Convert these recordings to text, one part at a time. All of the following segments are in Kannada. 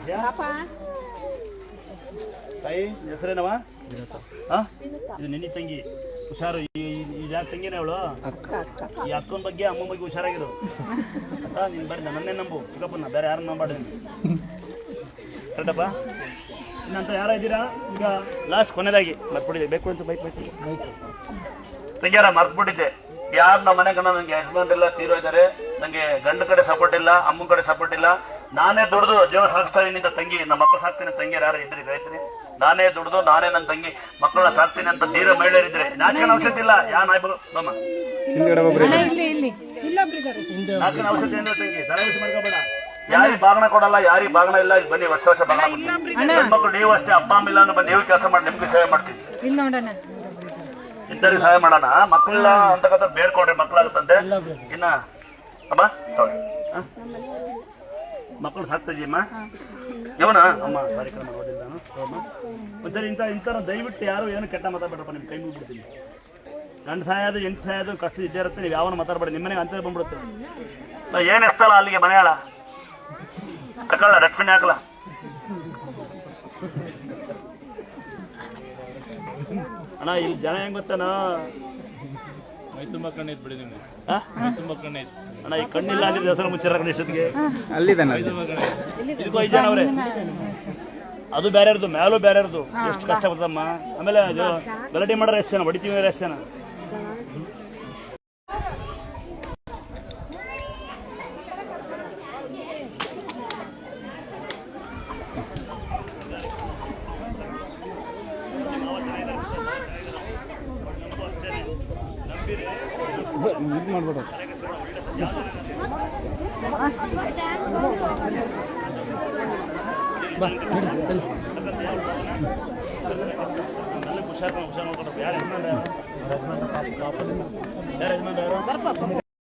ಮಾಡ್ತಿದ್ಯಾ ತಾಯಿ ಹೆಸರೇನವ? ಇದು ನಿನ್ನ ತಂಗಿ, ಹುಷಾರು. ಯಾರ ತಂಗಿನ ಅವಳು? ಈ ಅಕ್ಕನ ಬಗ್ಗೆ ಅಮ್ಮನ ಬಗ್ಗೆ ಹುಷಾರಾಗಿರು. ನೀನು ಬರೀ ನನ್ನೇ ನಂಬು, ಚಿಕ್ಕಪ್ಪನ, ಬೇರೆ ಯಾರನ್ನ ನಂಬಾಡಿ. ಕರೆಕ್ಟಪ್ಪ? ಇನ್ನಂತ ಯಾರ ಇದ್ದೀರಾ? ಈಗ ಲಾಸ್ಟ್ ಕೊನೆಯದಾಗಿ ಮರ್ತ್ಬಿಟ್ಟಿದ್ದೆ, ಬೇಕು ಅಂತ ಬೈಕ್ ತಂಗಿಯಾರ ಮರ್ತ್ಬಿಟ್ಟಿದ್ದೆ. ಯಾರು ನಮ್ಮ ಮನೆ ಗಂಡ ನನಗೆ ಯಜಮಾನ್ ಎಲ್ಲ ತೀರೋಯ್ತಾರೆ, ನನಗೆ ಗಂಡ ಕಡೆ ಸಪೋರ್ಟ್ ಇಲ್ಲ, ಅಮ್ಮನ ಕಡೆ ಸಪೋರ್ಟ್ ಇಲ್ಲ. ನಾನೇ ದುಡ್ದು ಜೀವನ ಸಾಗಿಸ್ತಾ ಇದೀನಿ. ತಂಗಿ ನಮ್ಮ ಮಕ್ಕಳು ಸಾಕ್ತೀನಿ, ತಂಗಿಯರು ಯಾರು ಇದ್ರಿ ಹೇಳ್ತೀನಿ. ನಾನೇ ದುಡ್ದು ನಾನೇ ನನ್ನ ತಂಗಿ ಮಕ್ಕಳನ್ನ ಸಾಕ್ತೀನಿ ಅಂತ ಧೀರ ಮಹಿಳೆಯರಿದ್ರೆ ನಾಚಿನ ಔಷಧಿ ಇಲ್ಲ. ಯಾ ನಾಯ್ಬರು ನಮ್ಮ ನಾಚಿನ ಔಷಧಿ ಅಂದ್ರೆ ತಂಗಿ ತಲೆಬಿಸಿ ಮಾಡ್ಕೋಬೇಡ. ಯಾರಿಗೆ ಬಾಗಣ ಕೊಡಲ್ಲ, ಯಾರಿಗೆ ಬಾಗಣ ಇಲ್ಲ. ಬನ್ನಿ ವರ್ಷ ವರ್ಷ ಬಾಗಣ ಮಕ್ಕಳು ನೀವು ಅಷ್ಟೇ. ಅಪ್ಪ ಅಮ್ಮ ಇಲ್ಲ ಅಂದ್ರೆ ನೀವು ಕೆಲಸ ಮಾಡಿ ನಿಮ್ಗೆ ಸೇವೆ ಮಾಡ್ತೀವಿ. ಇಂಥವ್ರಿಗೆ ಸಹಾಯ ಮಾಡೋಣ. ಮಕ್ಕಳಿಲ್ಲ ಅಂತಕ್ಕಂಥ ಬೇಡ್ಕೊಡ್ರಿ, ಮಕ್ಕಳಾಗುತ್ತಂತೆ. ಇನ್ನ ಅಮ್ಮ ಮಕ್ಕಳು ಸಾಕ್ತಿದ್ದೀಮ್ಮ ಯವನ ಅಮ್ಮ ಕಾರ್ಯಕ್ರಮ ನೋಡಿಲ್ಲ ನಾನು. ಒಂದ್ಸರಿ ಇಂಥ ದಯವಿಟ್ಟು ಯಾರು ಏನು ಕೆಟ್ಟ ಮಾತಾಡ್ಬೇಡ್ರಪ್ಪ, ನಿಮ್ಗೆ ಕೈ ಮುಗಿಬಿಡ್ತೀನಿ. ಗಂಡು ಸಾಯೋದು ಎಂಟು ಸಾಯೋದು ಕಷ್ಟ ಇದ್ದೇ ಇರುತ್ತೆ. ನೀವು ಯಾವನು ಮಾತಾಡ್ಬೇಡಿ, ನಿಮ್ಮ ಮನೆಗೆ ಅಂತ ಬಂದ್ಬಿಡುತ್ತೆ. ಏನು ಎಷ್ಟಲ್ಲ ಅಲ್ಲಿಗೆ ಮನೆಯಾಳ ತಗೊಳ್ಳ ಡಸ್ಟ್ಬಿನ್ ಹಾಕಲ್ಲ. ಅಣ್ಣ ಇಲ್ಲಿ ಜನ ಹೆಂಗ್ ಗೊತ್ತಾನ, ಮೈ ತುಂಬ ಕಣ್ಣೈತ್ ಬಿಡಿ ನಿಮ್ಗೆ. ತುಂಬ ಕಣ್ಣೈತ್ ಅಣ್ಣ. ಈ ಕಣ್ಣಿಲ್ಲ ಅಂದ್ರೆ ಹೆಸರು ಮುಚ್ಚಿರ ಇಷ್ಟೊತ್ತಿಗೆ ಅಲ್ಲಿದ್ದಾನೆ. ಇದಕ್ಕೂ 5 ಜನ ಅವ್ರೆ. ಅದು ಬೇರೆ ಇರೋದು, ಮೇಲೂ ಬೇರೆ ಇರೋದು. ಎಷ್ಟು ಕಷ್ಟ ಬರ್ತಮ್ಮ. ಆಮೇಲೆ ಗಲಾಟೆ ಮಾಡೋರು ಎಷ್ಟು ಜನ, ಹೊಡಿತೀವಿ ಎಷ್ಟು ಜನ. ಮಾಡ್ಬೇಡ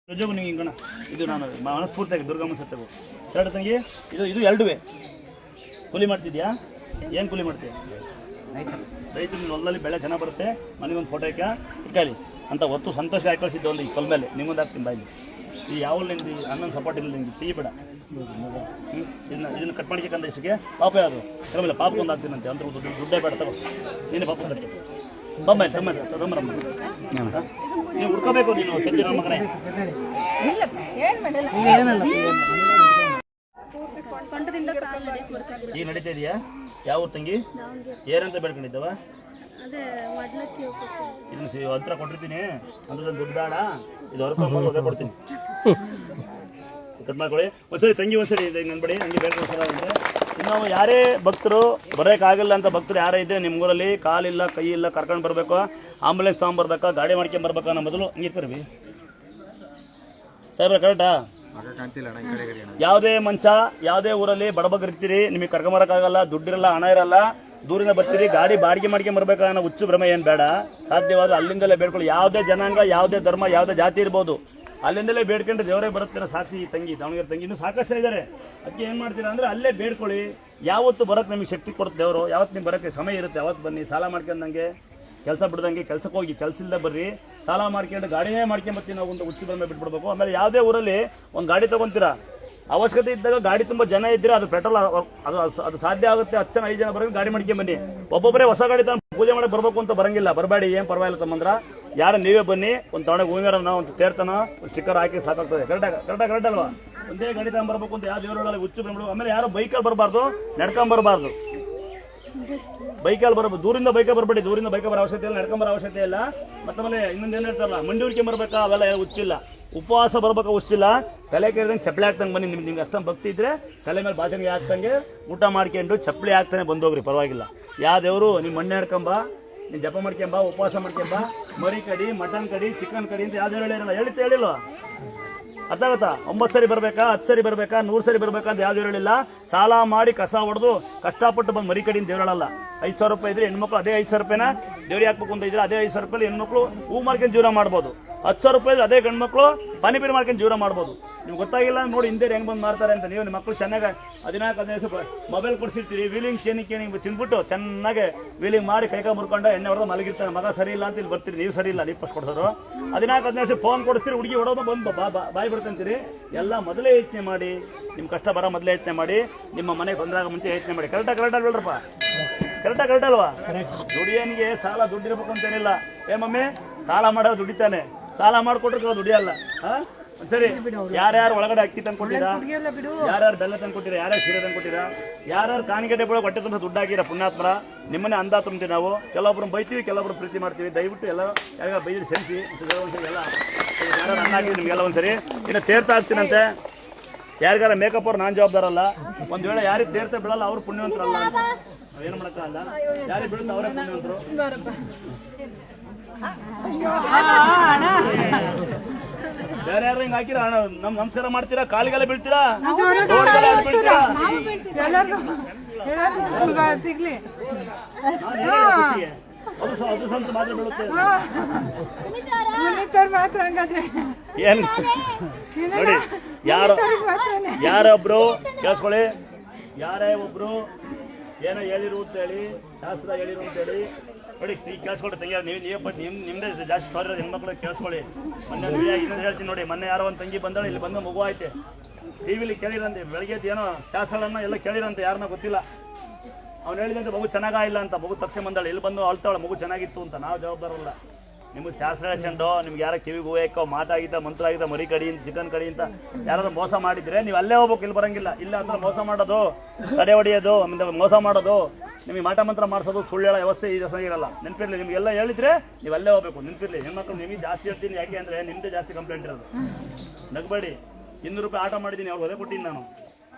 ನಿಜಗೂ ನೀವು ಹಿಂಗಣ. ಇದು ನಾನು ಮನಸ್ಫೂರ್ತಿಯಾಗಿ ದುರ್ಗಮ್ಮ ಸತ್ತವು ಎರಡು ತಂಗಿ. ಇದು ಎರಡುವೆ ಕೂಲಿ ಮಾಡ್ತಿದ್ಯಾ? ಏನು ಕೂಲಿ ಮಾಡ್ತೀಯ? ರೈತರು ನೀವು ಹೊಲದಲ್ಲಿ ಬೆಳೆ ಚೆನ್ನಾಗಿ ಬರುತ್ತೆ, ಮನೆಗೊಂದು ಫೋಟೋ ಇಕ್ಕಾಲಿ ಅಂತ ಹೊತ್ತು ಸಂತೋಷ ಹಾಕಳಿಸಿದ್ದು ಒಂದು ಈ ಕೊಲ್ ಮೇಲೆ ನಿಮ್ಮೊಂದು ಹಾಕ್ತೀನಿ ಬಾಯಿ. ಈ ಯಾವ ನಿಂದು ಅಣ್ಣನ ಸಪೋರ್ಟ್ ಇಲ್ಲ, ನಿಂಗೆ ಟೀ ಬೇಡ. ಇದನ್ನು ಕಟ್ ಮಾಡಿಕಂದ ಇಷ್ಟಕ್ಕೆ ಪಾಪ ಯಾವುದು ಕ್ರಮಿಲ್ಲ, ಪಾಪಕ್ಕೊಂದು ಹಾಕ್ತೀನಂತೆ. ಅಂತ ದುಡ್ಡೇ ಬೇಡ ತಗೋ, ನೀನು ಪಾಪ ಕಟ್ಟಿ ಬಮ್ಮ ತಗೊಂಬರಮ್ಮ. ನೀವು ಹುಡ್ಕೋಬೇಕು, ನೀನು ಕೆಂದಿರೋ ಮಗನೇ. ಈಗ ನಡೀತಾ ಇದೆಯಾ? ಯಾವ ಊರು ತಂಗಿ? ಏನಂತ ಬೇಡ್ಕೊಂಡಿದ್ದವ? ಇದನ್ನ ಹತ್ರ ಕೊಟ್ಟಿರ್ತೀನಿ, ಅಂದ್ರೆ ದುಡ್ಡು ಬೇಡ, ಇದು ಹೊರಕೊಂಡು ಅದೇ ಕೊಡ್ತೀನಿ. ಕಟ್ ಮಾಡ್ಕೊಳ್ಳಿ ಒಂದ್ಸರಿ ತಂಗಿ, ಒಂದ್ಸರಿ ನನ್ಬೇಡಿ ಹಂಗೆ ಬೇಡ್ಕೊಂಡು. ಇನ್ನು ಯಾರೇ ಭಕ್ತರು ಬರೋಕ್ಕಾಗಲ್ಲ ಅಂತ ಭಕ್ತರು ಯಾರೇ ಇದ್ರೆ ನಿಮ್ಮ ಊರಲ್ಲಿ ಕಾಲಿಲ್ಲ ಕೈ ಇಲ್ಲ, ಕರ್ಕೊಂಡು ಬರಬೇಕು, ಆಂಬುಲೆನ್ಸ್ ತಗೊಂಡ್ಬರ್ಬೇಕಾ, ಗಾಡಿ ಮಾಡ್ಕೊಂಡು ಬರ್ಬೇಕಾ ಅನ್ನೋ ಮೊದಲು ಹಂಗೆ ಕರ್ವಿ ಸಾಹೇಬ್ರ. ಕರೆಕ್ಟಾ? ಯಾವುದೇ ಮಂಚ ಯಾವುದೇ ಊರಲ್ಲಿ ಬಡಬಗ್ರಿರ್ತೀರಿ, ನಿಮಗೆ ಕರ್ಕೊಂಬರಕ್ಕಾಗಲ್ಲ, ದುಡ್ಡಿರಲ್ಲ, ಹಣ ಇರಲ್ಲ, ದೂರಿಂದ ಬರ್ತೀರಿ, ಗಾಡಿ ಬಾಡಿಗೆ ಮಾಡ್ಕೊಂಡು ಬರ್ಬೇಕಾ ಅನ್ನೋ ಹುಚ್ಚು ಭ್ರಮೆ ಏನು ಬೇಡ. ಸಾಧ್ಯವಾದ ಅಲ್ಲಿಂದಲೇ ಬೇಡ್ಕೊಳ್ಳಿ. ಯಾವುದೇ ಜನಾಂಗ, ಯಾವುದೇ ಧರ್ಮ, ಯಾವುದೇ ಜಾತಿ ಇರ್ಬೋದು, ಅಲ್ಲಿಂದಲೇ ಬೇಡ್ಕೊಂಡ್ರೆ ದೇವರೇ ಬರುತ್ತೆ. ಸಾಕ್ಷಿ ಈ ತಂಗಿ, ದಾವಣಗೆರೆ ತಂಗಿ ಇನ್ನೂ ಸಾಕಷ್ಟು ಇದ್ದಾರೆ. ಅದಕ್ಕೆ ಏನು ಮಾಡ್ತೀರಾ ಅಂದರೆ ಅಲ್ಲೇ ಬೇಡ್ಕೊಳ್ಳಿ. ಯಾವತ್ತು ಬರೋಕ್ಕೆ ನಮಗೆ ಶಕ್ತಿ ಕೊಡುತ್ತೆ ದೇವರು, ಯಾವತ್ತು ನಿಮ್ಗೆ ಬರೋಕ್ಕೆ ಸಮಯ ಇರುತ್ತೆ ಅವತ್ತು ಬನ್ನಿ. ಸಾಲ ಮಾಡ್ಕೊಂಡಂಗೆ, ಕೆಲಸ ಬಿಡ್ದಂಗೆ ಕೆಲ್ಸಕ್ಕೆ ಹೋಗಿ ಕೆಲಸ ಇಲ್ಲದೆ ಬರ್ರಿ. ಸಾಲ ಮಾಡ್ಕೊಂಡು ಗಾಡಿನೇ ಮಾಡ್ಕೊಂಬರ್ತೀವಿ ನಾವು ಒಂದು ಹುಚ್ಚು ಬಂದ ಬಿಟ್ಬಿಡ್ಬೇಕು. ಆಮೇಲೆ ಯಾವುದೇ ಊರಲ್ಲಿ ಒಂದು ಗಾಡಿ ತೊಗೊತೀರಾ, ಅವಶ್ಯಕತೆ ಇದ್ದಾಗ ಗಾಡಿ ತುಂಬ ಜನ ಇದ್ದರೆ ಅದು ಪೆಟ್ರೋಲ್ ಅದು ಸಾಧ್ಯ ಆಗುತ್ತೆ. 10 ಜನ 5 ಜನ ಬರೋದು ಗಾಡಿ ಮಾಡ್ಕೊಂಬನ್ನಿ. ಒಬ್ಬೊಬ್ಬರೇ ಹೊಸ ಗಾಡಿ ತಗೊಂಡು ಪೂಜೆ ಮಾಡಿ ಬರಬೇಕು ಅಂತ ಬರಂಗಿಲ್ಲ, ಬರಬೇಡಿ, ಏನು ಪರವಾಗಿಲ್ಲ ತಮ್ಮಂದ್ರ. ಯಾರು ನೀವೇ ಬನ್ನಿ, ಒಂದು ತವಣೆ ಹೂವಿನ ಒಂದು ತೇರ್ತನ ಒಂದು ಸ್ಟಿಕ್ಕರ್ ಹಾಕಿ ಸಾಕಾಗ್ತದೆ. ಕರೆಕ್ಟ್ ಅಲ್ವಾ? ಒಂದೇ ಗಾಡಿ ತಗೊಂಡ್ಬರ್ಬೇಕು ಅಂತ ಯಾವ ದೇವರುಗಳಲ್ಲಿ ಹುಚ್ಚು ಬಂದ್ಬಿಡು. ಆಮೇಲೆ ಯಾರು ಬೈಕಲ್ಲಿ ಬರಬಾರ್ದು, ನಡ್ಕೊಂಬರಬಾರ್ದು. ಬೈಕಲ್ಲಿ ಬರಬಹುದು, ದೂರಿಂದ ಬೈಕಲ್ಲಿ ಬರಬೇಡಿ. ದೂರಿಂದ ಬೈಕಲ್ಲಿ ಬರೋ ಅವಶ್ಯಕತೆ ಇಲ್ಲ, ನಡ್ಕೊಂಬರೋ ಅವಶ್ಯಕತೆ ಇಲ್ಲ. ಮತ್ತೆ ಇನ್ನೊಂದು ಏನು ಹೇಳ್ತಾರಲ್ಲ, ಮಂಡಿ ಹುಡ್ಕೆ ಬರ್ಬೇಕಾ, ಅವೆಲ್ಲ ಹುಚ್ಚಿಲ್ಲ. ಉಪವಾಸ ಬರ್ಬೇಕಾ ಹುಚ್ಚಿಲ್ಲ. ತಲೆ ಕೇಳಿದಂಗೆ ಚಪ್ಪಲಿ ಹಾಕ್ತಂಗೆ ಬನ್ನಿ. ನಿಮ್ಗೆ ಅಷ್ಟೊಂದು ಭಕ್ತಿ ಇದ್ರೆ ತಲೆ ಮೇಲೆ ಬಾಚಣಿಗೆ ಹಾಕ್ತಂಗೆ ಊಟ ಮಾಡ್ಕೊಂಡು ಚಪ್ಪಲಿ ಹಾಕ್ತಾನೆ ಬಂದೋಗ್ರಿ, ಪರವಾಗಿಲ್ಲ. ಯಾವ ದೇವರು ನಿಮ್ಮ ಮಣ್ಣೆ ಹಿಡ್ಕೊಂಬ, ನೀನು ಜಪ ಮಾಡ್ಕೊಂಬ, ಉಪವಾಸ ಮಾಡ್ಕೊಂಬ, ಮರಿ ಕಡಿ, ಮಟನ್ ಕಡಿ, ಚಿಕನ್ ಕಡಿ ಅಂತ ಯಾವ್ದು ಹೇಳಿರಲ್ಲ. ಹೇಳಿಲ್ವ? ಅರ್ಥ ಆಗುತ್ತಾ? 9 ಸರಿ ಬರ್ಬೇಕಾ, 10 ಸರಿ ಬರ್ಬೇಕಾ, 100 ಸರಿ ಬರ್ಬೇಕಾ ಅಂತ ಯಾವ್ದು ಹೇಳಿಲ್ಲ. ಸಾಲ ಮಾಡಿ ಕಸ ಹೊಡೆದು ಕಷ್ಟಪಟ್ಟು ಬಂದು ಮರಿ ಕಡಿಯಿಂದ ದೇವ್ರು ಹೇಳಲ್ಲ. 5,000 ರೂಪಾಯಿ ಇದ್ರೆ ಹೆಣ್ಮಕ್ಳು ಅದೇ 5,000 ರೂಪಾಯಿನ ದೇವ್ರಿಗೆ ಹಾಕ್ಬೇಕು ಅಂತ ಇದ್ರೆ ಅದೇ 5,000 ರೂಪಾಯಿ ಹೆಣ್ಮಕ್ಳು ಹೂ ಮಾಡ್ಕೊಂಡು ಜೀವನ ಮಾಡ್ಬೋದು. 10,000 ರೂಪಾಯಿ ಅದೇ ಗಂಡ್ಮಕ್ಳು ಪಾನಿಪೀರಿ ಮಾಡ್ಕೊಂಡು ಜೀವನ ಮಾಡ್ಬೋದು. ನಿಮ್ಗೆ ಗೊತ್ತಾಗಿಲ್ಲ ನೋಡಿ ಹಿಂದೆ ಹೆಂಗ್ ಬಂದು ಮಾಡ್ತಾರೆ ಅಂತ. ನೀವು ನಿಮ್ಮ ಮಕ್ಕಳು ಚೆನ್ನಾಗಿ 14-15 ಮೊಬೈಲ್ ಕೊಡ್ಸಿರ್ತೀರಿ, ವೀಲಿಂಗ್ ಶೇನಿಗೆ ತಿಂದ್ಬಿಟ್ಟು ಚೆನ್ನಾಗಿ ವೀಲಿಂಗ್ ಮಾಡಿ ಕೈಕ ಮುರ್ಕೊಂಡು ಎಣ್ಣೆ ಹೊಡೆದು ಮಲಗಿರ್ತಾನೆ. ಮಗ ಸರಿ ಇಲ್ಲ ಅಂತ ಇಲ್ಲಿ ಬರ್ತೀರಿ, ನೀವು ಸರಿ ಇಲ್ಲ, ನೀವು ಫಸ್ಟ್ ಕೊಡ್ಸೋರು. 14-15 ಫೋನ್ ಕೊಡ್ತೀರಿ, ಹುಡುಗಿ ಹೊಡೋದು ಬಂದು ಬಾಯಿ ಬಿಡ್ತಂತೀರಿ. ಎಲ್ಲ ಮೊದಲೇ ಯೋಚನೆ ಮಾಡಿ, ನಿಮ್ಮ ಕಷ್ಟ ಬರೋ ಮೊದಲೇ ಯೋಚನೆ ಮಾಡಿ. ನಿಮ್ಮ ಮನೆಗೆ ತೊಂದರೆ ಆಗೋ ಮುಂಚೆ ಯೋಚನೆ ಮಾಡಿ. ಕರೆಕ್ಟ್ ಹೇಳ್ರಪ್ಪ, ಕರೆಕ್ಟ್ ಅಲ್ವಾ? ದುಡಿಯೋನಿಗೆ ಸಾಲ ದುಡ್ಡಿರ್ಬೇಕು ಅಂತೇನಿಲ್ಲ. ಮಮ್ಮಿ ಸಾಲ ಮಾಡೋದು ದುಡಿತಾನೆ, ಸಾಲ ಮಾಡ್ಕೊಟ್ರೆ ದುಡಿಯಲ್ಲ. ಸರಿ, ಯಾರ್ಯಾರು ಒಳಗಡೆ ಅಕ್ಕಿ ತಂದ್ಕೊಟ್ಟಿರಾ, ಯಾರ್ಯಾರು ಬೆಲ್ಲ ತಂದ್ಕೊಟ್ಟಿರಾ, ಯಾರ್ಯಾರು ಸೀರೆ ತಂದ್ಕೊಟ್ಟಿರಾ, ಯಾರ್ಯಾರು ಕಾಣಿಕೆಡೆ ಬಿಡೋ ಹೊಟ್ಟೆ ತುಂಬ ದುಡ್ಡು ಹಾಕಿರ ಪುಣ್ಯಾತ್ಮರ, ನಿಮ್ಮನ್ನೇ ಅಂದ ತುಂಬ್ತೀವಿ ನಾವು. ಕೆಲವೊಬ್ರು ಬೈತೀವಿ, ಕೆಲವೊಬ್ರು ಪ್ರೀತಿ ಮಾಡ್ತೀವಿ. ದಯವಿಟ್ಟು ಎಲ್ಲ ಯಾರ್ಯಾರು ಬೈದಿರಿ ಸೆನ್ಸಿ ಒಂದ್ಸರಿ ಎಲ್ಲ ಯಾರು ಅನ್ನ ಹಾಕಿದ್ವಿ ನಿಮಗೆಲ್ಲ ಒಂದ್ಸರಿ. ಇನ್ನು ತೀರ್ಥ ಆಗ್ತೀನಂತೆ, ಯಾರಿಗಾರ ಮೇಕಪ್ ಅವ್ರು ನಾನು ಜವಾಬ್ದಾರಲ್ಲ. ಒಂದ್ ವೇಳೆ ಯಾರಿಗೆ ತೀರ್ಥ ಬಿಡಲ್ಲ ಅವ್ರು ಪುಣ್ಯವಂತರಲ್ಲ ಅಂತ ಏನು ಮಾಡಕ್ಕಲ್ಲ. ಯಾರಿಗೆ ಬಿಡುತ್ತೆ ಅವರೇ ಪುಣ್ಯವಂತರು. ಬೇರೆ ಯಾರು ಹಿಂಗ್ ಹಾಕಿರ ನಮಸ್ಕಾರ ಮಾಡ್ತೀರಾ, ಕಾಲಿಗೆಲ್ಲ ಬೀಳ್ತೀರಾ, ಬೀಳ್ತೀರಾ? ಅದು ಸ್ವಂತ ಮಾತ್ರ ಬೀಳುತ್ತೆ. ಏನ್ ನೋಡಿ, ಯಾರೊಬ್ರು ಕೇಳಿಸ್ಕೊಳ್ಳಿ, ಯಾರೇ ಒಬ್ರು ಏನೋ ಹೇಳಿರು ಅಂತೇಳಿ, ಶಾಸ್ತ್ರ ಹೇಳಿರು ಅಂತೇಳಿ ನೋಡಿ. ಈಗ ಕೇಳಿಸ್ಕೊಳ್ಳಿ ತಂಗಿ, ನಿಮ್ದೇ ಜಾಸ್ತಿ ಸಾರಿ ಹೆಣ್ಮಕ್ಳು ಕೇಳಿಸ್ಕೊಳ್ಳಿ. ಮೊನ್ನೆ ಇನ್ನೊಂದು ಹೇಳ್ತೀನಿ ನೋಡಿ, ಮೊನ್ನೆ ಯಾರೋ ಒಂದು ತಂಗಿ ಬಂದಳು, ಇಲ್ಲಿ ಬಂದು ಮಗು ಐತೆ, ಟಿವಿಲಿ ಕೇಳಿರಂತೆ, ಬೆಳಗ್ಗೆ ಏನೋ ಶಾಸ್ತ್ರಗಳನ್ನ ಎಲ್ಲ ಕೇಳಿರಂತೆ, ಯಾರನ್ನ ಗೊತ್ತಿಲ್ಲ. ಅವ್ನು ಹೇಳಿದಂತೆ ಮಗು ಚೆನ್ನಾಗಿಲ್ಲ ಅಂತ, ಮಗು ತಕ್ಷಣ ಬಂದಾಳೆ, ಇಲ್ಲಿ ಬಂದು ಅಳ್ತಾಳೆ ಮಗು ಚೆನ್ನಾಗಿತ್ತು ಅಂತ. ನಾವು ಜವಾಬ್ದಾರಲ್ಲ. ನಿಮ್ಗೆ ಶಾಸ್ತ್ರ ಹೇಳ್ಕೊಂಡು ನಿಮ್ಗೆ ಯಾರ ಕಿವಿಗೆ ಹೋಗೋ ಮಾತಾಗಿದ್ದ, ಮಂತ್ರ ಆಗಿದ್ದ, ಮರಿ ಕಡಿ ಚಿಕನ್ ಕಡಿ ಅಂತ ಯಾರಾದ್ರೂ ಮೋಸ ಮಾಡಿದ್ರೆ ನೀವು ಅಲ್ಲೇ ಹೋಗ್ಬೇಕು, ಇಲ್ಲಿ ಬರಂಗಿಲ್ಲ. ಇಲ್ಲ ಅಂತ ಮೋಸ ಮಾಡೋದು, ತಡೆ ಹೊಡೆಯೋದು, ಆಮೇಲೆ ಮೋಸ ಮಾಡೋದು, ನಿಮಗೆ ಮಾಟ ಮಂತ್ರ ಮಾಡಿಸೋದು, ಸುಳ್ಳು ಹೇಳೋ ವ್ಯವಸ್ಥೆ ಈ ದಿವಸ ಇರಲ್ಲ. ನೆನಪಿರ್ಲಿ, ನಿಮಗೆಲ್ಲ ಹೇಳಿದ್ರೆ ನೀವು ಅಲ್ಲೇ ಹೋಗ್ಬೇಕು. ನೆನಪಿರ್ಲಿ, ಹೆಣ್ಮಕ್ಳು ನಿಮಗೆ ಜಾಸ್ತಿ ಹೇಳ್ತೀನಿ. ಯಾಕೆ ಅಂದರೆ ನಿಮ್ಮದೇ ಜಾಸ್ತಿ ಕಂಪ್ಲೇಂಟ್ ಇರೋದು. ನಗಬೇಡಿ. 200 ರೂಪಾಯಿ ಆಟ ಮಾಡಿದ್ದೀನಿ, ಅವ್ರು ಒದೆ ಕೊಟ್ಟಿದ್ದೀನಿ ನಾನು.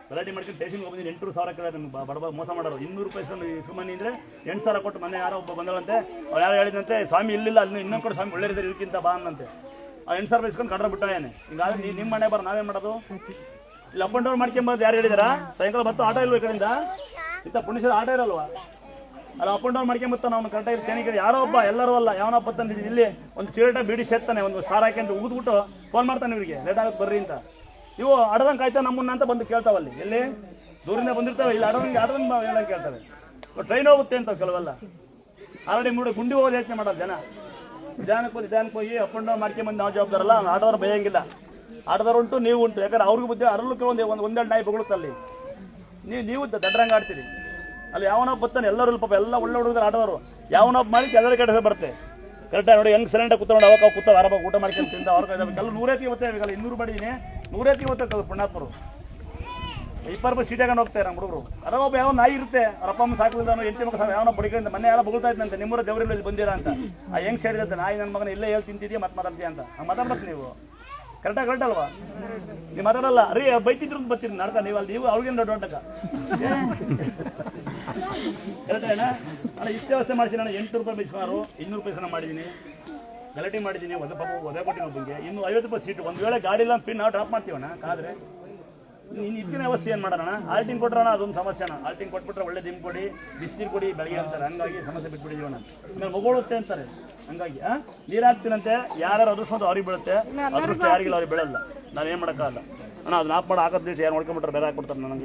ಗಲಾಟೆ ಮಾಡ್ಕೊಂಡು ಸ್ಟೇಷನ್ಗೆ ಹೋಗಿದ್ದೀನಿ. 8,000 ಕೇಳಿದ್ರೆ ನಿಮ್ಗೆ ಬಡಬ ಮೋಸ ಮಾಡೋರು. 200 ರೂಪಾಯಿ ಸುಮ್ಮನೆ ಅಂದರೆ 8,000 ಕೊಟ್ಟು ಮೊನ್ನೆ ಯಾರೋ ಒಬ್ಬ ಬಂದಳಂತೆ, ಅವ್ರು ಯಾರು ಹೇಳಿದಂತೆ, ಸ್ವಾಮಿ ಇಲ್ಲಿಲ್ಲ, ಅಲ್ಲಿ ಇನ್ನೊಂದು ಕಡೆ ಸ್ವಾಮಿ ಒಳ್ಳೆಯದಿದ್ದಾರೆ ಇದಕ್ಕಿಂತ ಬಾ ಅನ್ನಂತೆ. ಆ 8,000 ರೂಪಾಯಿ ಇಸ್ಕೊಂಡು ಕಡ್ರ ಬಿಟ್ಟಾಯೇನೆ. ಹಿಂಗಾದ್ರೆ ನಿಮ್ಮ ಮನೆ ಬರ ನಾವೇನು ಮಾಡೋದು? ಇಲ್ಲಿ ಅಪ್ ಅಂಡ್ ಡೌನ್ ಮಾಡ್ಕೊಂಬಂದು ಯಾರು ಹೇಳಿದಾರ? ಸಾಯಂಕಾಲ ಬತ್ತು ಆಟೋ ಇಲ್ವ ಈ ಕಡೆಯಿಂದ? ಇಂಥ ಪುಣ್ಯಶ್ವರ ಆಟೋ ಇರಲ್ವಾ? ಅಲ್ಲ, ಅಪ್ ಅಂಡ್ ಡೌನ್ ಮಾಡ್ಕೊಂಬತ್ತ ನಾವು ಕರೆಕ್ಟಾಗಿ ಸ್ಕ್ಯಾನಿಂಗ್. ಯಾರೋ ಒಬ್ಬ, ಎಲ್ಲರೂ ಅಲ್ಲ, ಯಾವನೋ ಬತ್ತಂದಿದ್ದೀನಿ. ಇಲ್ಲಿ ಒಂದು ಸಿಗರೇಟ ಬೀಡಿ ಸೇರ್ತಾನೆ, ಒಂದು ಸ್ಟಾರ್ ಹಾಕಿ ಉಗಿದ್ಬಿಟ್ಟು ಫೋನ್ ಮಾಡ್ತಾನೆ ಇವರಿಗೆ, ಲೇಟ್ ಆಗುತ್ತೆ ಬರ್ರಿ ಅಂತ. ಇವು ಅಡದಂಗೆ ಕಾಯ್ತಾ ನಮ್ಮನ್ನ ಅಂತ ಬಂದು ಕೇಳ್ತಾವಲ್ಲಿ. ಎಲ್ಲಿ ದೂರಿಂದ ಬಂದಿರ್ತವೆ, ಇಲ್ಲಿ ಅಡದಂಗೆ ಹೇಳಂಗೆ ಕೇಳ್ತವೆ. ಟ್ರೈನ್ ಹೋಗುತ್ತೆ ಅಂತ ಕೆಲವೆಲ್ಲ ಆಲ್ರೆಡಿ ನೋಡಿ ಗುಂಡಿ ಹೋಗೋದು ಯೋಚನೆ ಮಾಡೋದು ಜನ. ನಿಧಾನಕ್ಕೆ ಹೋಗಿ ಅಪ್ ಅಂಡ್ ಡೌನ್ ಮಾಡ್ಕೊಂಬಂದು ನಾವು ಜವಾಬ್ದಾರಲ್ಲ. ಆಟೋದವ್ರು ಭಯಂಗಿಲ್ಲ, ಆಟೋದವ್ರು ಉಂಟು, ನೀವು ಉಂಟು. ಯಾಕಂದ್ರೆ ಅವ್ರಿಗೂ ಬುದ್ಧಿ, ಅರಲ್ಲಕ್ಕೆ ಒಂದೆರಡು ನಾಯಿ ಬೊಗಳುತ್ತಲ್ಲಿ. ನೀವು ದಡ್ರಂಗೆ ಆಡ್ತೀರಿ. ಅಲ್ಲಿ ಯಾವನೊಬ್ಬ ಬರ್ತಾನೆ, ಎಲ್ಲರೂ ಪಾಪ ಎಲ್ಲ ಒಳ್ಳೆ ಹುಡುಗರು ಆಟೋದವರು. ಯಾವನೊಬ್ಬ ಮಾಡಿ ಎಲ್ಲರ ಕಡೆ ಬರುತ್ತೆ. ಕರೆಕ್ಟಾಗಿ ನೋಡಿ, ಹೆಂಗೆ ಸಿಲಿಂಡರ್ ಕೂತ್ಕೊಂಡು ಅವಾಗ ಕೂತಾವ ಆರಾಮಾಗಿ ಊಟ ಮಾಡ್ಕೊಂಡು ತಿಂದ ಅವ್ರ ಕೈ ಎಲ್ಲ 150 ಇವತ್ತೇ 200 ಮಾಡಿದ್ದೀನಿ, 150 ಇವತ್ತು ಪುಣ್ಯಾತ್ಮರು 20 ರೂಪಾಯಿ ಸೀಟ್ ಹಾಕೊಂಡು ಹೋಗ್ತಾರೆ ನಮ್ಮ ಹುಡುಗರು. ಅರೊಬ್ಬ ಯಾವ ನಾಯಿ ಇರುತ್ತೆ, ಅವ್ರ ಅಪ್ಪ ಅಮ್ಮ ಸಾಕಲಿಲ್ಲ, ಹೆಂಡತಿ ಮಕ್ಕಳು ಯಾವನೋ ಬಡಿಗಳಿಂದ ಮೊನ್ನೆ ಎಲ್ಲ ಬೊಗಳ್ತಾ ಇದ್ದಂತೆ, ನಿಮ್ಮೂರ ದೇವರಲ್ಲಿ ಬಂದಿರಾ ಅಂತ. ಆ ಹೆಂಗ್ ಸೇರಿದಂತೆ, ನಾಯಿ ನನ್ನ ಮಗನ ಇಲ್ಲೇ ಹೇಳಿ ತಿಂತಿದ್ಯಾ ಮತ್ತೆ ಮಾತಾಡ್ತೀಯ ಅಂತ. ಮಾತಾಡ್ಬೇಕು ನೀವು. ಕರೆಕ್ಟ್ ಅಲ್ವಾ? ನೀವು ಮಾತಾಡಲ್ಲ ರೀ, ಬೈತಿದ್ರು ಅಂತ ಬರ್ತೀರಿ ನಡ್ಕ ನೀವು. ಅಲ್ಲಿ ನೀವು ಅವ್ರಿಗೇನು ದೊಡ್ಡ ಕರೆಕ್ಟ್ ಏನ? ನಾನು ಇಷ್ಟೇ ವ್ಯವಸ್ಥೆ ಮಾಡ್ತೀನಿ. ನಾನು 800 ರೂಪಾಯಿ ಬೈಸ್ಕೊಳಾರು, 200 ರೂಪಾಯಿ ಮಾಡಿದ್ದೀನಿ, ಗಲಾಟೆ ಮಾಡಿದ್ದೀನಿ, ಒದೆ ಕೊಟ್ಟಿನ ಒಬ್ಬಂಗೆ. ಇನ್ನು 50 ರೂಪಾಯಿ ಸೀಟು. ಒಂದು ವೇಳೆ ಗಾಡಿ ಇಲ್ಲ ಫೀನ್ ನಾವು ಡ್ರಾಪ್ ಮಾಡ್ತೀವಣ್ಣ. ಕಾದ್ರೆ ಇನ್ನು ಇತ್ತಿನ ವ್ಯವಸ್ಥೆ ಏನು ಮಾಡೋಣ? ಆಲ್ಟಿಂಗ್ ಕೊಟ್ರೋಣ, ಅದೊಂದು ಸಮಸ್ಯೆನ. ಆಲ್ಟಿಂಗ್ ಕೊಟ್ಬಿಟ್ರೆ ಒಳ್ಳೆ ದಿಮ್ ಕೊಡಿ, ಬಿಸ್ನೀರು ಕೊಡಿ ಬೆಳಗ್ಗೆ ಅಂತಾರೆ. ಹಂಗಾಗಿ ಸಮಸ್ಯೆ ಬಿಟ್ಬಿಟ್ಟಿದ್ದೀವಣ್ಣ. ಆಮೇಲೆ ಮಗುಳುತ್ತೆ ಅಂತಾರೆ. ಹಂಗಾಗಿ ನೀರು ಹಾಕ್ತೀನಂತೆ, ಯಾರು ಅದೃಷ್ಟ ಅವ್ರಿಗೆ ಬೀಳುತ್ತೆ, ಅದೃಷ್ಟ ಯಾರಿಗಿಲ್ಲ ಅವ್ರಿಗೆ ಬೀಳಲ್ಲ. ನಾವೇನು ಮಾಡೋಕ್ಕಾಗಲ್ಲ ಅಣ್ಣ. ಅದನ್ನ ಆಫ್ ಮಾಡಿ ಹಾಕೋದು ದಿವಸ ಯಾರು ನೋಡ್ಕೊಂಬಿಟ್ರೆ ಬೇರೆ ಹಾಕ್ಬಿಡ್ತಾರೆ ನನಗೆ.